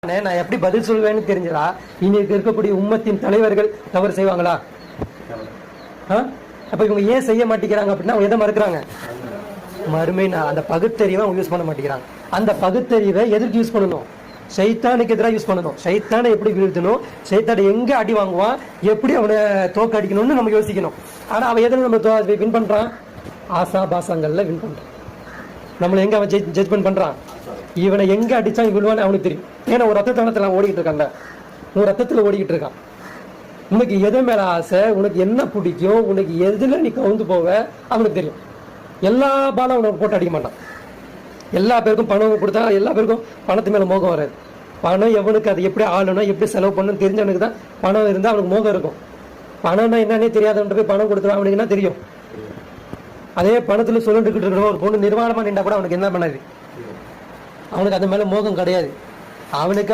நான் எப்படி பதில் சொல்வேன்னு தெரிஞ்சதா? இன்னைக்கு இருக்கக்கூடிய உம்மத்தின் தலைவர்கள் தவறு செய்வாங்களா? அப்ப இவங்க ஏன் செய்ய மாட்டேங்கிறாங்க அப்படின்னா அவங்க எதை மறுக்கிறாங்க? மறுமை நாள். அந்த பகுத்தறிவை அவங்க யூஸ் பண்ண மாட்டேங்கிறாங்க. அந்த பகுத்தறிவை எதற்கு யூஸ் பண்ணணும்? சைத்தானுக்கு எதிராக யூஸ் பண்ணணும். சைத்தானை எப்படி வீழ்த்தணும், சைத்தானை எங்க அடி வாங்குவான், எப்படி அவனை தோக்க அடிக்கணும்னு நம்ம யோசிக்கணும். ஆனா அவன் எதில் நம்ம வின் பண்றான்? ஆசா பாசங்கள்ல வின் பண்றான். நம்மளை எங்க அவன் ஜட்ஜ்மெண்ட் பண்றான்? இவனை எங்க அடிச்சா விழுவான்னு அவனுக்கு தெரியும். ஏன்னா ஒரு ரத்தத்தில் ஓடிக்கிட்டு இருக்கான்ல, ஒரு ரத்தத்தில் ஓடிக்கிட்டு இருக்கான். உனக்கு எது மேல ஆசை, உனக்கு என்ன பிடிக்கும், உனக்கு எதுல நீ கவுந்து போவ அவனுக்கு தெரியும். எல்லா பாலும் அவனை போட்டு அடிக்க மாட்டான். எல்லா பேருக்கும் பணம் கொடுத்தா எல்லா பேருக்கும் பணத்து மேல மோகம் வராது. பணம் எவனுக்கு அது எப்படி ஆளணும், எப்படி செலவு பண்ணணும் தெரிஞ்சவனுக்கு தான் பணம் இருந்தால் அவனுக்கு மோகம் இருக்கும். பணம்னா என்னன்னே தெரியாதவன்ட்டு போய் பணம் கொடுத்துருவான் அவனுக்கு என்ன தெரியும்? அதே பணத்துல சொல்லிட்டு இருக்கிற ஒரு பொண்ணு நிர்வாணமா நின்றா கூட அவனுக்கு என்ன பண்ணாது? அவனுக்கு அது மேல மோகம் கிடையாது. அவனுக்கு